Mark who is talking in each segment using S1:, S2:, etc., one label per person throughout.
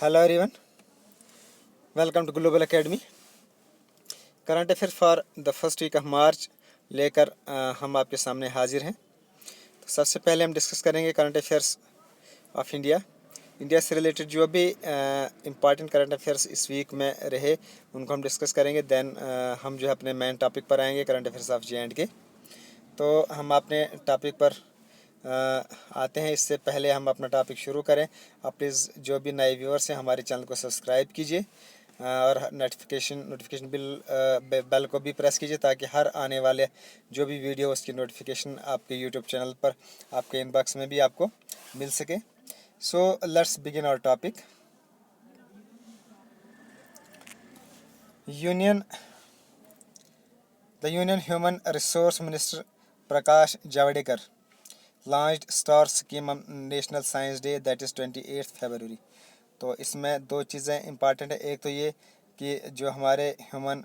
S1: Hello everyone, welcome to global academy. Current affair for the first week of March लेकर हम आपके सामने हाजिर हैं। तो सबसे पहले हम डिस्कस करेंगे करंट अफेयर्स ऑफ इंडिया से रिलेटेड जो भी इम्पॉर्टेंट करंट अफेयर्स इस वीक में रहे उनको हम डिस्कस करेंगे। देन हम जो है अपने मेन टॉपिक पर आएंगे, करंट अफेयर्स ऑफ JNK। तो हम अपने टॉपिक पर आते हैं। इससे पहले हम अपना टॉपिक शुरू करें, आप प्लीज़ जो भी नए व्यूअर्स हैं हमारे चैनल को सब्सक्राइब कीजिए और नोटिफिकेशन बेल को भी प्रेस कीजिए ताकि हर आने वाले जो भी वीडियो उसकी नोटिफिकेशन आपके यूट्यूब चैनल पर आपके इनबॉक्स में भी आपको मिल सके। So let's begin our topic. The union human resource minister Prakash Javadekar launched star scheme on national science day that is 28 फरवरी। तो इसमें दो चीज़ें इंपॉर्टेंट है। एक तो ये कि जो हमारे ह्यूमन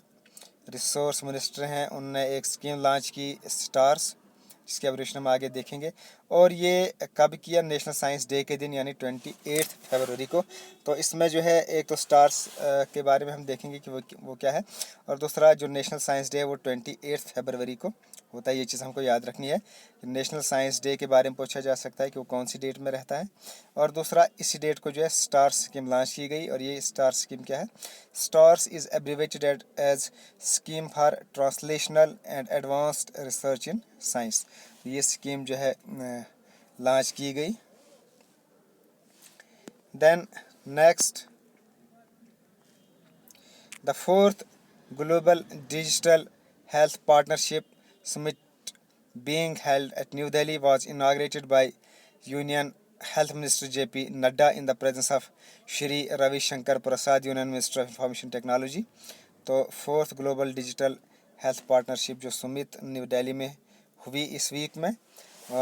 S1: रिसोर्स मिनिस्टर हैं उनने एक स्कीम लॉन्च की स्टार्स, जिसकी एवरेशन हम आगे देखेंगे। और ये कब किया? नेशनल साइंस डे के दिन, यानी 28 फरवरी को। तो इसमें जो है एक तो स्टार्स के बारे में हम देखेंगे कि वो क्या है, और दूसरा जो नेशनल साइंस डे है वो 28 फरवरी को होता है। ये चीज़ हमको याद रखनी है। नेशनल साइंस डे के बारे में पूछा जा सकता है कि वो कौन सी डेट में रहता है। और दूसरा, इसी डेट को जो है स्टार स्कीम लॉन्च की गई। और ये स्टार स्कीम क्या है? Stars is abbreviated as scheme for translational and advanced research in science. ये स्कीम जो है लॉन्च की गई। Then next, the fourth global digital health partnership summit being held at New Delhi was inaugurated by Union Health Minister JP Nadda in the presence of Shri Ravi Shankar Prasad, Union Minister of Information Technology। तो fourth global digital health partnership जो summit new Delhi में हुई इस week में,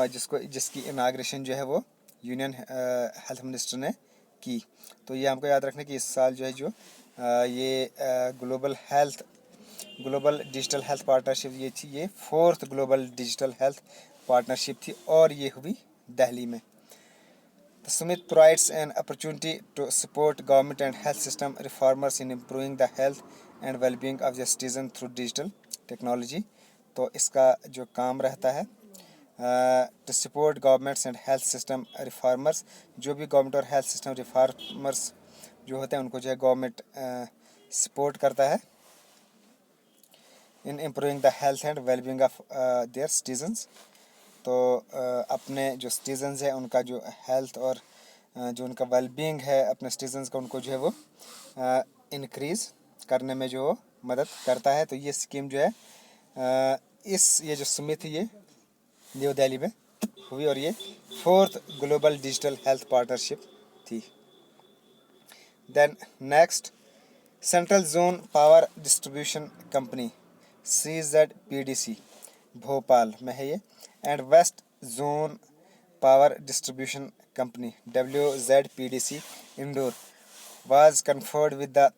S1: जिसकी inauguration जो है वो यूनियन हेल्थ मिनिस्टर ने की। तो ये हमको याद रखना कि इस साल जो है ये ग्लोबल डिजिटल हेल्थ पार्टनरशिप ये थी, ये fourth global digital health partnership थी और ये हुई दिल्ली में। The summit provides an opportunity to support government and health system reformers in improving the health and well-being of the citizen through digital technology। तो इसका जो काम रहता है to support governments and health system reformers, जो भी government और health system reformers जो होते हैं उनको जो है गवर्नमेंट सपोर्ट करता है in improving the health and wellbeing of their citizens. तो अपने जो सिटीजन्स हैं उनका जो हेल्थ और जो उनका वेलबींग है अपने सिटीजन्स का, उनको जो है वो इंक्रीज़ करने में जो मदद करता है। तो ये स्कीम जो है ये जो समिट ये न्यू दिल्ली में हुई और ये fourth global digital health partnership थी। Then next, central zone power distribution company CZPDC Bhopal में है ये, and west zone power distribution company WZPDC Indore was conferred with the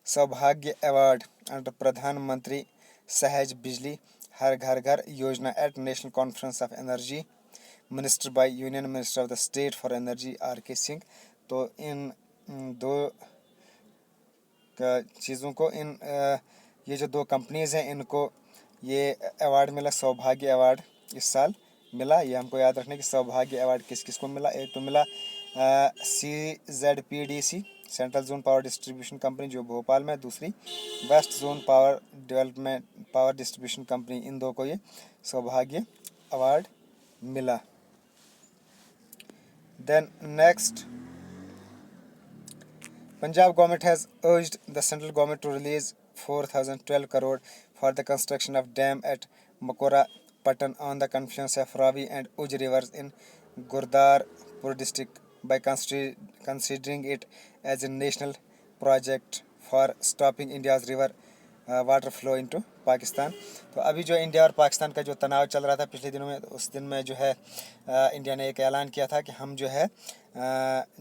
S1: Saubhagya award under Pradhanmantri Sahaj Bijli Har Ghar Ghar Yojana at national conference of energy minister by union minister of the state for energy RK Singh. तो इन दो चीज़ों को ये जो दो कंपनीज़ हैं इनको ये अवार्ड मिला, सौभाग्य अवार्ड इस साल मिला। ये हमको याद रखना कि सौभाग्य अवार्ड किस किस को मिला। एक तो मिला CZPDC central zone power distribution company जो भोपाल में, दूसरी west zone power distribution company, इन दो को ये सौभाग्य अवार्ड मिला। Then next, Punjab government has urged the central government to release 4,012 crore for the construction of dam at Makora Patan on the confluence of Ravi and Uj rivers in Gurdaspur district by considering it as a national project for stopping India's river water flow into Pakistan. तो अभी जो India और पाकिस्तान का जो तनाव चल रहा था पिछले दिनों में, उस दिन में जो है इंडिया ने एक ऐलान किया था कि हम जो है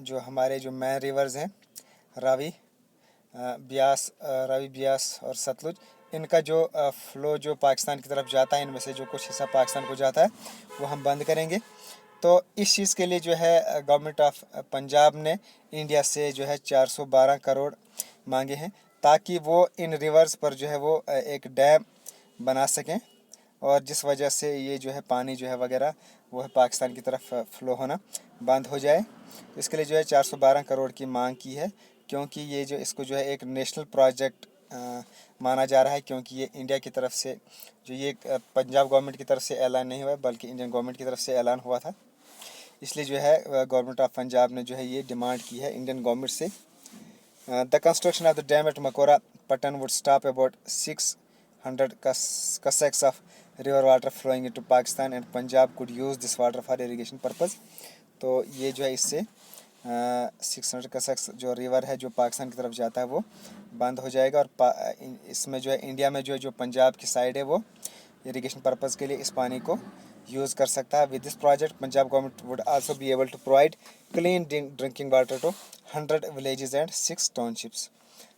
S1: जो हमारे जो मेन रिवर्स हैं रावी ब्यास और सतलुज, इनका जो फ़्लो जो पाकिस्तान की तरफ जाता है, इनमें से जो कुछ हिस्सा पाकिस्तान को जाता है वो हम बंद करेंगे। तो इस चीज़ के लिए जो है गवर्नमेंट ऑफ पंजाब ने इंडिया से जो है 412 करोड़ मांगे हैं, ताकि वो इन रिवर्स पर जो है वो एक डैम बना सकें, और जिस वजह से ये जो है पानी जो है वगैरह वो है पाकिस्तान की तरफ फ़्लो होना बंद हो जाए। तो इसके लिए जो है 412 करोड़ की मांग की है, क्योंकि ये जो इसको जो है एक नेशनल प्रोजेक्ट माना जा रहा है, क्योंकि ये इंडिया की तरफ से जो ये पंजाब गवर्नमेंट की तरफ से ऐलान नहीं हुआ है, बल्कि इंडियन गवर्नमेंट की तरफ से ऐलान हुआ था। इसलिए जो है गवर्नमेंट ऑफ पंजाब ने जो है ये डिमांड की है इंडियन गवर्नमेंट से। The construction of the dam at Makora Pattan would stop about 600 cusacks of river water flowing into Pakistan, and Punjab could use this water for irrigation purpose। तो ये जो है इससे 600 कसक्स जो रिवर है जो पाकिस्तान की तरफ जाता है वो बंद हो जाएगा, और इसमें जो है इंडिया में जो पंजाब की साइड है वो इरिगेशन पर्पज़ के लिए इस पानी को यूज़ कर सकता है। With this project Punjab government would also be able to provide clean drinking water to 100 villages and 6 townships.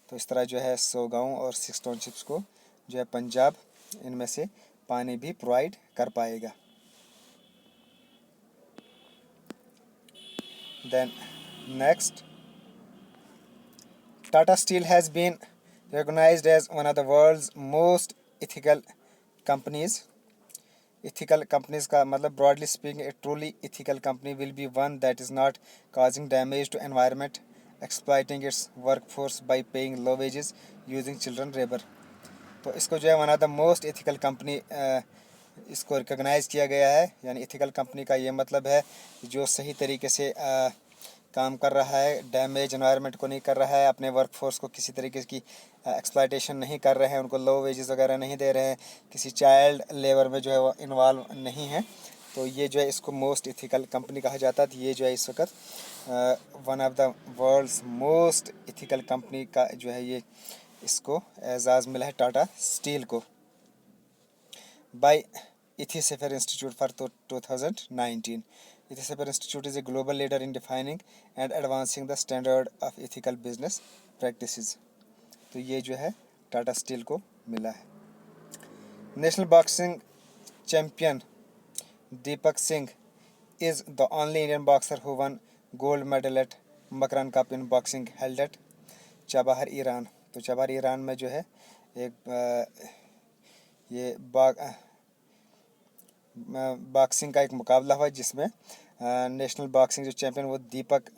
S1: तो इस तरह जो है 100 गाँव और 6 टाउनशिप्स को जो है पंजाब इनमें से पानी भी प्रोवाइड कर पाएगा। Then next, Tata Steel has been recognized as one of the world's most ethical companies। Ethical companies का मतलब broadly speaking, a truly ethical company will be one that is not causing damage to environment, exploiting its workforce by paying low wages, using children labor। तो इसको जो है one of the most ethical company इसको recognise किया गया है। यानी ethical company का ये मतलब है जो सही तरीके से काम कर रहा है, डैमेज एनवायरनमेंट को नहीं कर रहा है, अपने वर्कफोर्स को किसी तरीके की एक्सप्लॉयटेशन नहीं कर रहे हैं, उनको लो वेजेस वगैरह नहीं दे रहे हैं, किसी चाइल्ड लेबर में जो है वो इन्वॉल्व नहीं है। तो ये जो है इसको मोस्ट एथिकल कंपनी कहा जाता है। तो ये जो है इस वक्त one of the world's most ethical company का जो है ये इसको एजाज़ मिला है टाटा स्टील को by Ethisphere Institute for 2019। Ethisphere Institute is a global leader in defining and advancing the standard of ethical business practices। तो ये जो है टाटा स्टील को मिला है। National boxing champion Deepak Singh is the only Indian boxer who won gold medal at Makran Cup in boxing held at Chabahar Iran. तो Chabahar Iran में जो है एक ये बॉक्सिंग का एक मुकाबला हुआ, जिसमें नेशनल बॉक्सिंग जो चैम्पियन वो दीपक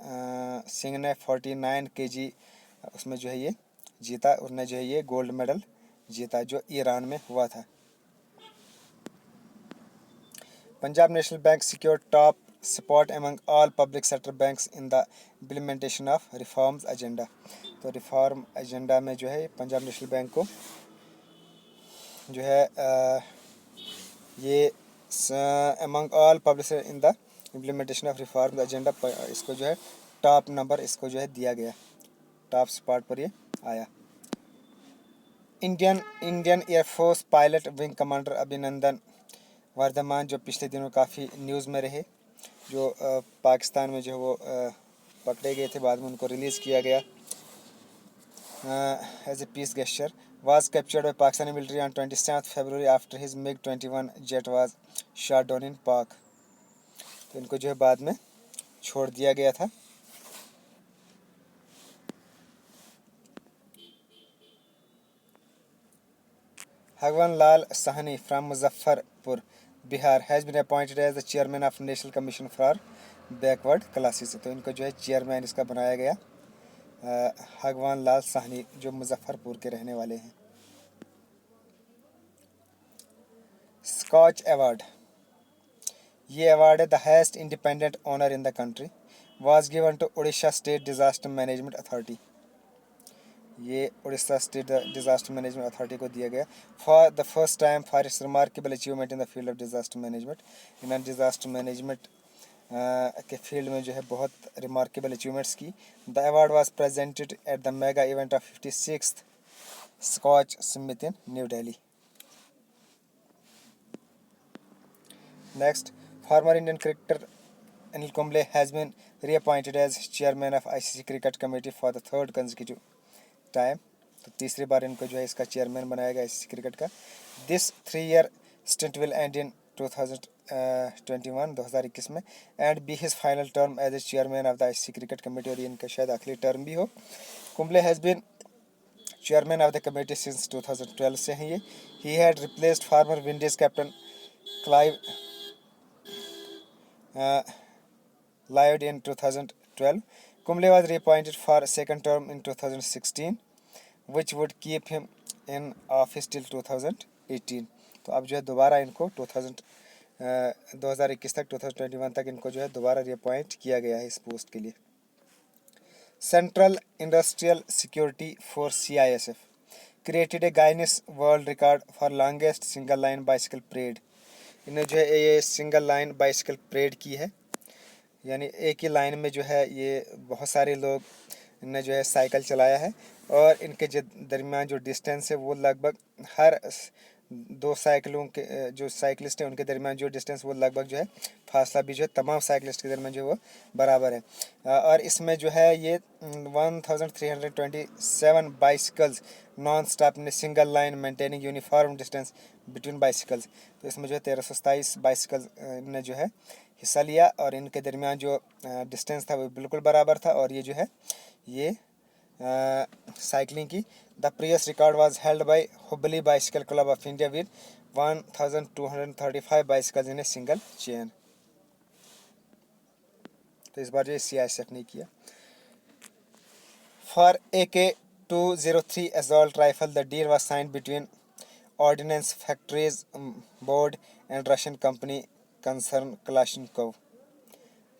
S1: सिंह ने 49 kg उसमें जो है ये जीता। उसने जो है ये गोल्ड मेडल जीता जो ईरान में हुआ था। Punjab national bank secured top support among all public sector banks in the implementation of reforms agenda. तो रिफॉर्म एजेंडा में जो है पंजाब नेशनल बैंक को जो है ये among all publisher in the implementation of reform agenda इसको जो है टॉप नंबर इसको जो है दिया गया, टॉप स्पॉट पर ये आया। Indian air force pilot wing commander Abhinandan Varthaman जो पिछले दिनों काफ़ी न्यूज़ में रहे, जो पाकिस्तान में जो वो पकड़े गए थे, बाद में उनको रिलीज़ किया गया as a peace gesture, was captured by Pakistani military on 27th February after his MiG-21 jet was shot down in Pak। तो इनको जो है बाद में छोड़ दिया गया था। Hagwan Lal Sahni from Muzaffarpur, Bihar has been appointed as the chairman of National Commission for Backward Classes। तो इनको जो है चेयरमैन इसका बनाया गया हगवान लाल साहनी जो मुजफ्फरपुर के रहने वाले हैं। स्कॉच अवार्ड, ये अवार्ड है the highest independent honour in the country, was given to Orissa state disaster management authority. ये Orissa state disaster management authority को दिया गया for the first time for its remarkable achievement in the field of disaster management. इन्होंने disaster management के field में जो है बहुत रिमार्केबल अचीवमेंट्स की। The award was presented at the mega event of 56th scotch summit in New Delhi. Next, former Indian cricketer Anil Kumble has been reappointed as chairman of ICC Cricket Committee for the third consecutive time। तो तीसरी बार इनको जो है इसका chairman बनाया गया ICC cricket का। This 3-year stint will end in 2021 में and be his final term as a chairman of the ICC cricket committee, और ये इनका शायद आखिरी टर्म भी हो। Kumble has been chairman of the committee since 2012 से हैं ये। He had replaced former Windies captain Clive Lived in 2012. Kumble was reappointed for a second term in 2016, which would keep him in office till 2018. तो अब जो है दोबारा इनको 2021 तक 2021 तक इनको जो है दोबारा रिअपॉइंट किया गया है इस पोस्ट के लिए। Central industrial security force CISF created a Guinness world record for longest single line bicycle parade. इन्हें जो है ये सिंगल लाइन बाइसिकल परेड की है, यानी एक ही लाइन में जो है ये बहुत सारे लोग ने जो है साइकिल चलाया है, और इनके दरमियान जो डिस्टेंस है वो लगभग हर दो साइकिलों के जो साइकिलिस्ट हैं उनके दरमियान जो डिस्टेंस वो लगभग जो है फासला भी जो है तमाम साइकिलिस्ट के दरमियान जो वो बराबर है। और इसमें जो है ये 1327 bicycles non stop in single line maintaining uniform distance between bicycles. तो इसमें जो है 1327 बाइसिकल ने जो है हिस्सा लिया, और इनके दरमियान जो डिस्टेंस था वो बिल्कुल बराबर था, और ये जो है ये साइकिलिंग की the previous record was held by Hubli bicycle club of India with 1235 bicycles in a single chain. तो इस बार जो CISF ने किया। For AK-203 assault rifle the deal was signed between Ordnance Factories Board and Russian company concern Kalashnikov।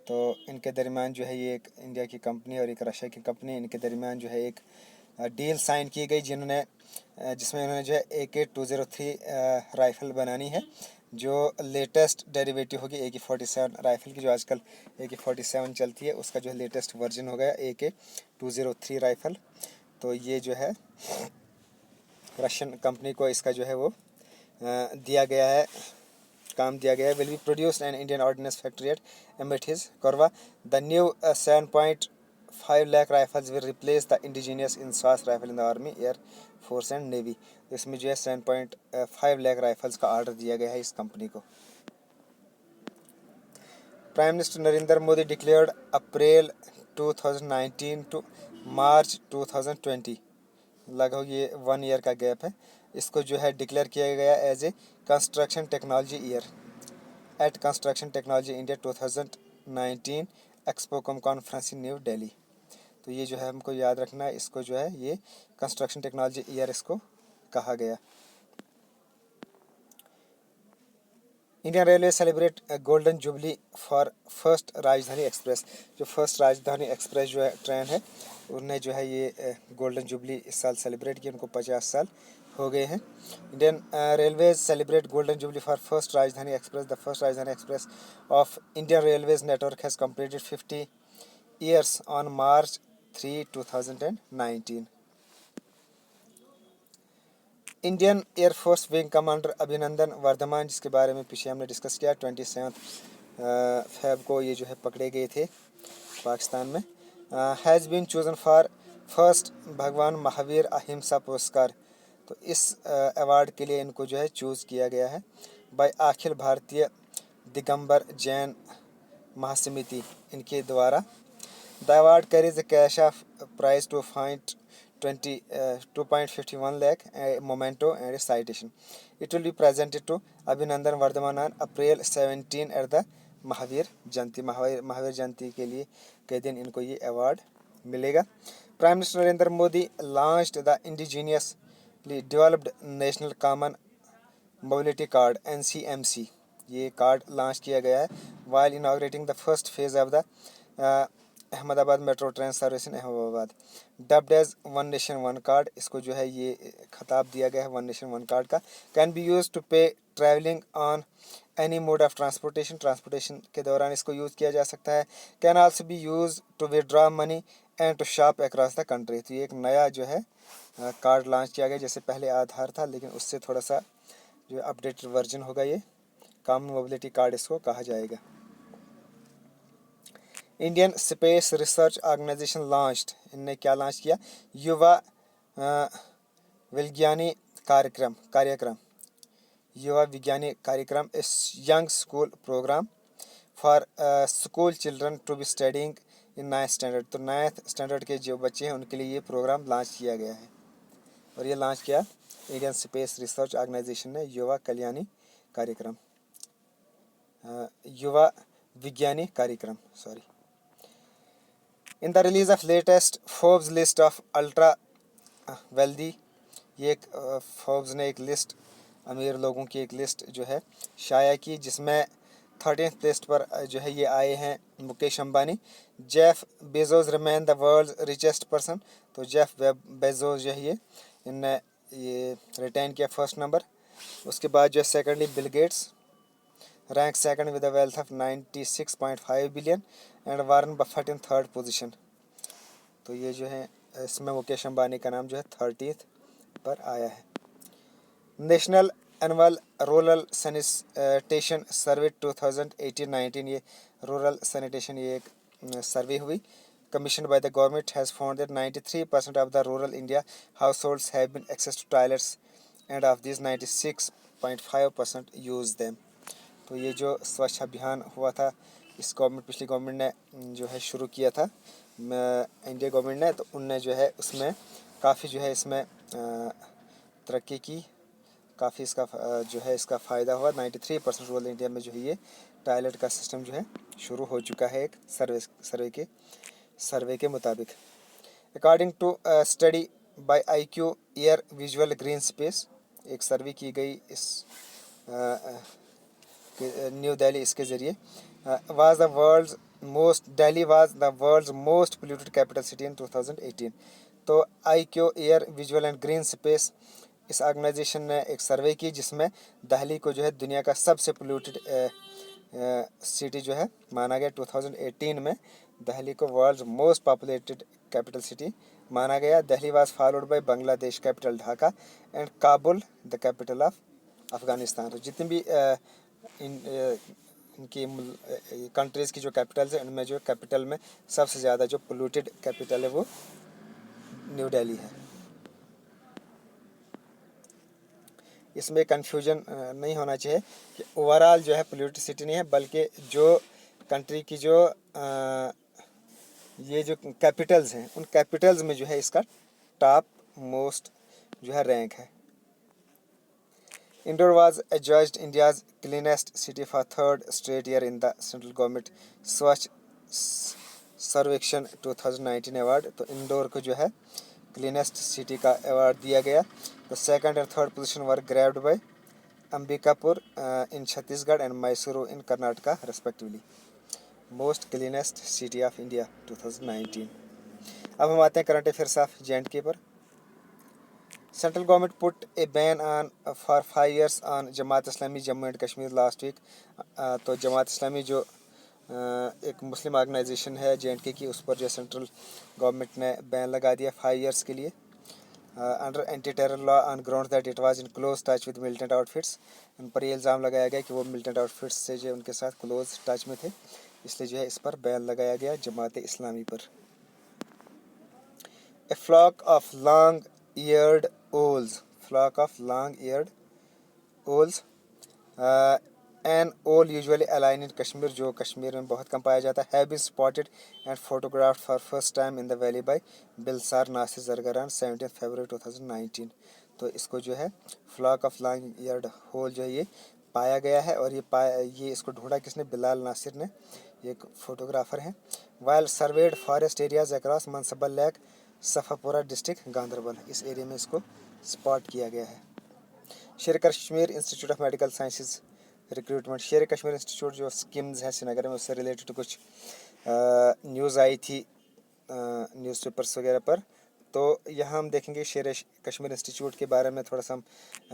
S1: तो इनके दरमियान जो है ये एक इंडिया की कंपनी और एक रशिया की कंपनी, इनके दरमियान जो है एक डील साइन की गई जिसमें इन्होंने जो है AK-203 राइफ़ल बनानी है, जो लेटेस्ट डेरिवेटिव होगी AK-47 राइफ़ल की, जो आजकल AK-47 चलती है उसका जो है लेटेस्ट वर्जन हो गया AK-203 राइफ़ल। तो ये जो है रशियन कंपनी को इसका जो है वो दिया गया है, काम दिया गया है। Will be produced an Indian ordnance factory at एम्बेटिस Korwa. The new 7.5 lakh rifles will replace the indigenous INSAS rifle in the army, air force and navy. इसमें जो है 7.5 लाख राइफल्स का ऑर्डर दिया गया है इस कंपनी को। Prime minister Narendra Modi declared April 2019 to March 2020, लगभग ये 1 ईयर का गैप है, इसको जो है डिक्लेयर किया गया as a construction technology year at construction technology India 2019 expo cum conference in New Delhi. तो ये जो है हमको याद रखना है, इसको जो है ये कंस्ट्रक्शन टेक्नोलॉजी ईयर इसको कहा गया। Indian railway celebrate golden jubilee for first राजधानी एक्सप्रेस। जो फर्स्ट राजधानी एक्सप्रेस जो है ट्रेन है, उन्हें जो है ये गोल्डन जुबली इस साल सेलिब्रेट किया, उनको 50 साल हो गए हैं। Indian railways celebrate golden jubilee for first राजधानी एक्सप्रेस। द फर्स्ट राजधानी express of Indian railways network has completed 50 years on March 3, 2019। Indian air force wing commander Abhinandan Varthaman, जिसके बारे में पीछे हमने डिस्कस किया, 27 फेब को ये जो है पकड़े गए थे पाकिस्तान में, has been chosen for first Bhagwan Mahavir अहिंसा पुरस्कार। तो इस अवार्ड के लिए इनको जो है चूज़ किया गया है बाय अखिल भारतीय दिगंबर जैन महासमिति, इनके द्वारा। The award carries the cash of prize to find 2.51 lakh, a memento and a citation. It will be presented to Abhinandan Vardhaman on April 17 at the Mahavir Jayanti. Mahavir Jayanti के लिए के दिन इनको ये अवार्ड मिलेगा। Prime minister Narendra Modi launched the indigenously developed national common mobility card NCMC, ये card launch किया गया है while inaugurating the first phase of the Ahmedabad metro train service in Ahmedabad. Dubbed as one nation one card, इसको जो है ये खिताब दिया गया है वन नेशन वन कार्ड का। Can be use to pay travelling on any mode of transportation के दौरान इसको यूज़ किया जा सकता है। Can also be use to withdraw money and to shop across the country. तो ये एक नया जो है कार्ड लॉन्च किया गया, जैसे पहले आधार था लेकिन उससे थोड़ा सा जो अपडेटेड वर्जन होगा, ये कॉमन मोबिलिटी कार्ड इसको कहा जाएगा। Indian space research organization launched, इनने क्या लॉन्च किया, युवा विज्ञानी कार्यक्रम। युवा विज्ञानी कार्यक्रम, young school program for school children to be studying in 9th standard. तो 9th स्टैंडर्ड के जो बच्चे हैं उनके लिए ये प्रोग्राम लॉन्च किया गया है, और ये लॉन्च किया इंडियन स्पेस रिसर्च ऑर्गेनाइजेशन ने, युवा कल्याणी कार्यक्रम, युवा विज्ञानी कार्यक्रम, sorry. In the release of latest Forbes list of ultra wealthy, ये एक फोर्ब्स ने एक लिस्ट, अमीर लोगों की एक लिस्ट जो है शाया की, जिसमें 13th लिस्ट पर जो है ये आए हैं Mukesh Ambani. Jeff Bezos remain the world richest person, तो जेफ बेजोस जो है ये इनने ये रिटेन किया फर्स्ट नंबर। उसके बाद जो है secondly Bill Gates, rank second with a wealth of 96.5 billion, and Warren Buffett in third position. तो ये जो है इसमें मुकेश अंबानी का नाम जो है 30th पर आया है। नेशनल एनुअल रूरल सैनिटेशन सर्वे 2018-19, ये रूरल सैनिटेशन ये एक सर्वे हुई, commissioned by the government, has found that 93% of the rural India households have been access to toilets, and of these 96.5% use them। तो ये जो स्वच्छ अभियान हुआ था, इस गवर्नमेंट, पिछली गवर्नमेंट ने जो है शुरू किया था इंडिया गवर्नमेंट ने, तो उनने जो है उसमें काफ़ी जो है इसमें तरक्की की, काफ़ी इसका जो है इसका फ़ायदा हुआ। 93% रूरल इंडिया में जो है ये टॉयलेट का सिस्टम जो है शुरू हो चुका है, एक सर्वे के मुताबिक। According to study by IQ air visual green space, एक सर्वे की गई इस न्यू दिल्ली इसके ज़रिए, Delhi was the world's most polluted capital city in 2018। तो IQ air visual and green space इस ऑर्गेनाइजेशन ने एक सर्वे की, जिसमें दिल्ली को जो है दुनिया का सबसे पोल्यूटेड सिटी जो है माना गया। 2018 में दिल्ली को world's most populated capital city माना गया। Delhi was followed by Bangladesh capital Dhaka and Kabul the capital of Afghanistan. तो जितनी भी इनकी कंट्रीज़ की जो कैपिटल्स है, उनमें जो कैपिटल में सबसे ज़्यादा जो पोल्यूटेड कैपिटल है वो न्यू दिल्ली है। इसमें कंफ्यूजन नहीं होना चाहिए कि ओवरऑल जो है पोल्यूटेड सिटी नहीं है, बल्कि जो कंट्री की जो ये जो कैपिटल्स हैं, उन कैपिटल्स में जो है इसका टॉप मोस्ट जो है रैंक है। Indore was adjudged India's cleanest city for third straight year in the central government Swachh Survekshan 2019 award. तो इंदौर को जो है क्लीनेस्ट सिटी का अवार्ड दिया गया। The second and third position were grabbed by Ambikapur in Chhattisgarh and Mysuru in Karnataka respectively. Most cleanest city of India 2019। अब हम आते हैं करंट अफेयर्स ऑफ J&K पर। Central government put a ban on for 5 years on Jamaat Islami Jammu and Kashmir last week. तो जमात इस्लामी जो एक मुस्लिम organisation है J&K की, उस पर जो सेंट्रल गवर्नमेंट ने बैन लगा दिया 5 years के लिए, under anti terror law on ground that it was in close touch with militant outfits. उन पर ये इल्ज़ाम लगाया गया कि वो मिलिटेंट आउटफिट्स से जो उनके साथ क्लोज टच में थे, इसलिए जो है इस पर बैन लगाया गया जमात इस्लामी पर। A flock of long eared owls, flock of long eared owls, an owl usually alien in Kashmir, जो कश्मीर में बहुत कम पाया जाता है, have been spotted and photographed for first time in the valley by Bilsar Nasir Zargaran 17 February 2019। तो इसको जो है flock of long eared owl जो है ये पाया गया है, और ये इसको ढूंढा किसने? बिलाल नासिर ने, एक फोटोग्राफर हैं। While surveyed forest areas across Manasbal lake Safapora district Ganderbal, इस एरिया में इसको स्पॉट किया गया है। Sher Kashmir institute of medical sciences recruitment, Sher Kashmir institute जो स्कीम्स हैं श्रीनगर में, उससे रिलेटेड कुछ न्यूज़ आई थी न्यूज़पेपर्स वगैरह पर। तो यहाँ हम देखेंगे शेर कश्मीर इंस्टीट्यूट के बारे में थोड़ा सा हम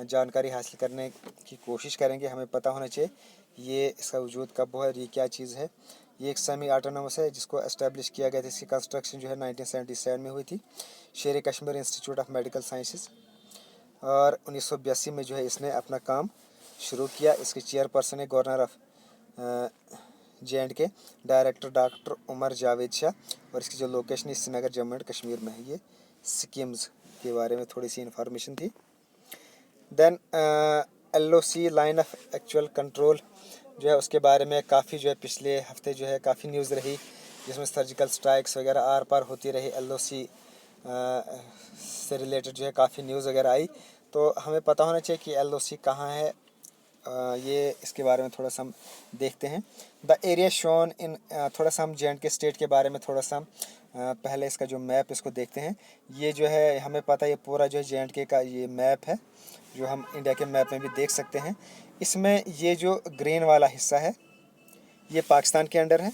S1: जानकारी हासिल करने की कोशिश करेंगे। हमें पता होना चाहिए ये इसका वजूद कब हुआ, ये क्या चीज़ है। ये एक सेमी ऑटोनोमस है जिसको एस्टेब्लिश किया गया था। इसकी कंस्ट्रक्शन जो है 1977 में हुई थी, शेर Kashmir institute of medical sciences, और 1982 में जो है इसने अपना काम शुरू किया। इसके चेयरपर्सन है governor of J&K, director doctor Umar Javed Shah, और इसकी जो लोकेशन है श्रीनगर जम्मू एंड कश्मीर में है। ये स्कीम्स के बारे में थोड़ी सी इंफॉर्मेशन थी। Then LOC line of actual control जो है उसके बारे में काफ़ी जो है पिछले हफ्ते जो है काफ़ी न्यूज़ रही, जिसमें सर्जिकल स्ट्राइक्स वगैरह आर पार होती रही। LOC से रिलेटेड जो है काफ़ी न्यूज़ वगैरह आई। तो हमें पता होना चाहिए कि LOC कहाँ है। ये इसके बारे में थोड़ा सा हम देखते हैं। द एरिया शोन इन, थोड़ा सा हम JNK स्टेट के बारे में थोड़ा सा हम पहले इसका जो मैप इसको देखते हैं। ये जो है हमें पता है ये पूरा जो है JNK का ये मैप है, जो हम इंडिया के मैप में भी देख सकते हैं। इसमें ये जो ग्रीन वाला हिस्सा है ये पाकिस्तान के अंडर है,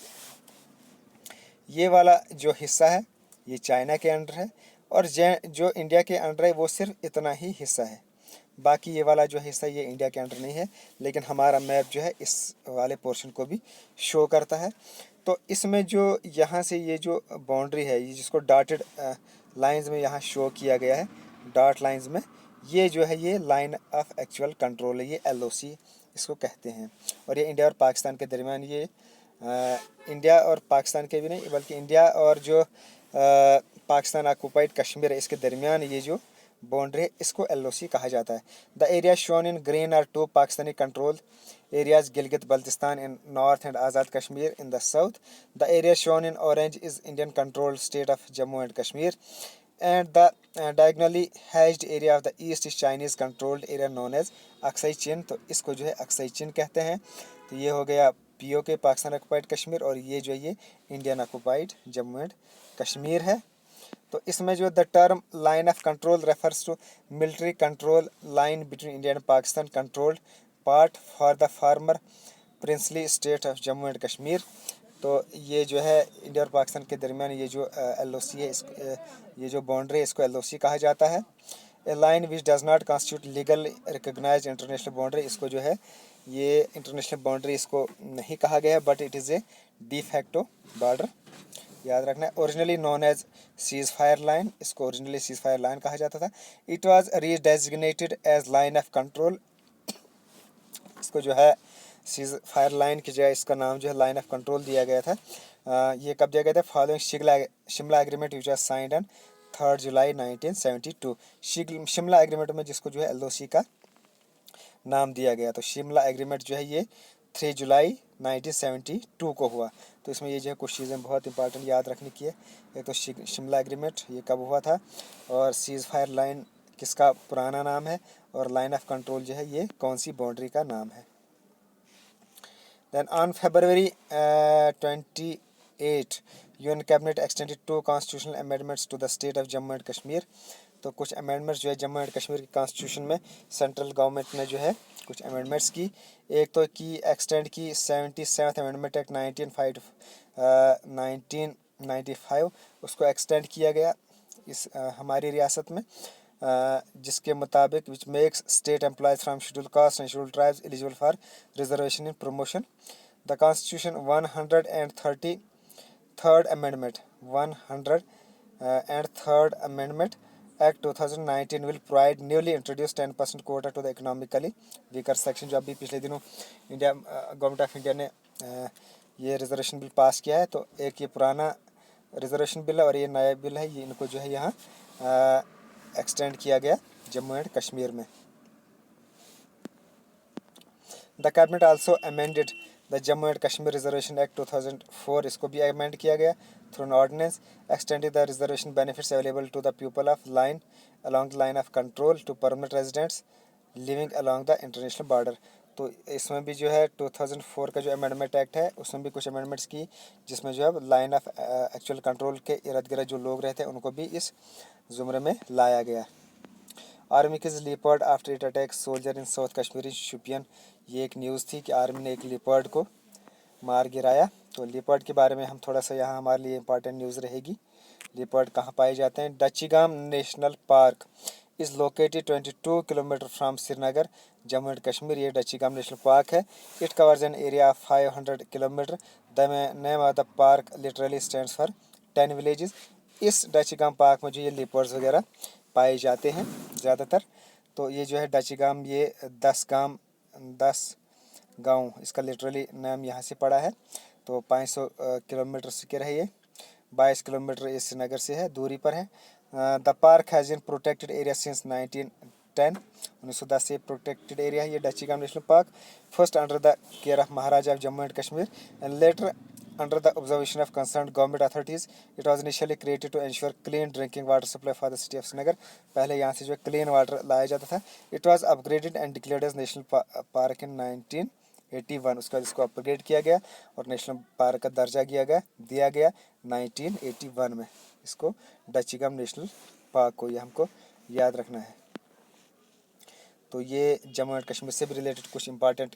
S1: ये वाला जो हिस्सा है ये चाइना के अंडर है, और जो इंडिया के अंडर है वो सिर्फ इतना ही हिस्सा है। बाकी ये वाला जो हिस्सा ये इंडिया के अंडर नहीं है, लेकिन हमारा मैप जो है इस वाले पोर्शन को भी शो करता है। तो इसमें जो यहाँ से ये जो बाउंड्री है, ये जिसको डॉटेड लाइंस में यहाँ शो किया गया है, डॉट लाइंस में, ये जो है ये लाइन ऑफ एक्चुअल कंट्रोल है, ये LOC इसको कहते हैं। और ये इंडिया और पाकिस्तान के दरमियान ये इंडिया और पाकिस्तान के भी नहीं बल्कि इंडिया और जो पाकिस्तान ऑक्युपाइड कश्मीर है इसके दरमियान ये जो बाउंड्री है इसको LOC कहा जाता है। The area shown in green are to Pakistani control areas, Gilgit Baltistan in north and Azad Kashmir in the south. The area shown in orange is Indian controlled state of Jammu and Kashmir, and the diagonally hatched area of the east is Chinese controlled area known as Aksai Chin। तो इसको जो है Aksai चिन कहते हैं। तो ये हो गया POK पाकिस्तान ऑक्युपाइड कश्मीर, और ये जो ये Indian occupied Jammu and Kashmir है। तो इसमें जो the term line of control refers to military control line between India and Pakistan controlled part for the former princely state of Jammu and Kashmir. तो ये जो है इंडिया और पाकिस्तान के दरमियान ये जो LOC है, ये जो बाउंड्री है इसको LOC कहा जाता है। A line which does not constitute legal recognise international boundary, इसको जो है ये इंटरनेशनल बाउंड्री इसको नहीं कहा गया है, but it is a de facto border, याद रखना है। Originally known as ceasefire line, इसको ओरिजिनली सीज फायर लाइन कहा जाता था। It was redesignated as line of control, इसको जो है सीज फायर लाइन की जगह इसका नाम जो है लाइन ऑफ कंट्रोल दिया गया था। ये कब दिया गया था? Following Shimla agreement which was signed on 3 July 1972। Shimla agreement में जिसको जो है LOC का नाम दिया गया। तो शिमला एग्रीमेंट जो है ये 3 जुलाई 1972 को हुआ। तो इसमें ये जो है कुछ चीज़ें बहुत इंपॉर्टेंट याद रखने की है। एक तो शिमला एग्रीमेंट ये कब हुआ था, और सीज फायर लाइन किसका पुराना नाम है, और लाइन ऑफ कंट्रोल जो है ये कौन सी बाउंड्री का नाम है। Then on February 28, UN Cabinet extended 2 constitutional amendments to the state of Jammu and Kashmir। तो कुछ अमेंडमेंट्स जो है जम्मू एंड कश्मीर की कॉन्स्टिट्यूशन में सेंट्रल गवर्नमेंट ने जो है कुछ अमेंडमेंट्स की। एक तो की एक्सटेंड की 77th अमेंडमेंट एक्ट 1995, उसको एक्सटेंड किया गया इस हमारी रियासत में, जिसके मुताबिक which makes state employees from schedule caste and schedule tribes eligible for reservation in promotion. The constitution 133rd amendment 103rd amendment act 2019 will provide newly introduce 10% quota to the economically weaker section. जो अभी पिछले दिनों India government of India ने ये reservation bill pass किया है। तो एक ये पुराना रिजर्वेशन बिल है और ये नया बिल है, ये इनको जो है यहाँ एक्सटेंड किया गया जम्मू एंड कश्मीर में। The cabinet also amended the Jammu and Kashmir reservation act 2004, इसको भी अमेंड किया गया through an ordinance extended the reservation benefits available to the people of line along the line of control to permanent residents living along the international border. तो इसमें भी जो है 2004 का जो अमेंडमेंट एक्ट है उसमें भी कुछ अमेंडमेंट्स की, जिसमें जो है लाइन ऑफ एक्चुअल कंट्रोल के इर्द गिर्द जो लोग रहते हैं उनको भी इस जुमरे में लाया गया। Army kills leopard after it attack soldier in south Kashmir Shopian, ये एक न्यूज़ थी कि आर्मी ने एक लिपर्ड को मार गिराया। तो लिपर्ड के बारे में हम थोड़ा सा यहाँ हमारे लिए इंपॉर्टेंट न्यूज़ रहेगी। लिपर्ड कहाँ पाए जाते हैं? Dachigam national park is located 22 kilometre from Srinagar Jammu and Kashmir. ये डचीगाम नेशनल पार्क है। It covers an area of 500 kilometre. The name of the park literally stands for 10 villages. इस डचीगाम पार्क में जो ये लिपर्ड्स वगैरह पाए जाते हैं ज़्यादातर। तो ये जो है डचीगाम ये 10 गांव इसका लिटरली नाम यहाँ से पड़ा है। तो 500 किलोमीटर से के रहे, ये 22 किलोमीटर ये श्रीनगर से है दूरी पर है। The park has been protected area since 10 1910 से प्रोटेक्टेड एरिया है ये Dachigam national park. First under the care of Maharaja of Jammu and Kashmir and later under the observation of concerned government authorities. It was initially created to ensure clean drinking water supply for the city of Srinagar. पहले यहाँ से जो clean water लाया जाता था. It was upgraded and declared as national park in 1981. उसका जिसको upgrade किया गया और नेशनल पार्क का दर्जा दिया गया 1981 में. इसको डचीगाम नेशनल पार्क को ये हमको याद रखना है. तो ये जम्मू एंड कश्मीर से भी रिलेटेड कुछ इंपॉर्टेंट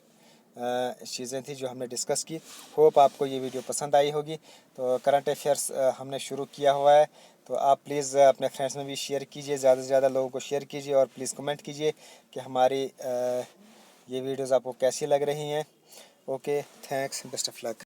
S1: चीज़ें थी जो हमने डिस्कस की. होप आपको ये वीडियो पसंद आई होगी. तो करंट अफेयर्स हमने शुरू किया हुआ है, तो आप प्लीज़ अपने फ्रेंड्स में भी शेयर कीजिए, ज़्यादा से ज़्यादा लोगों को शेयर कीजिए और प्लीज़ कमेंट कीजिए कि हमारी ये वीडियोज़ आपको कैसी लग रही हैं. Okay, thanks, best of luck.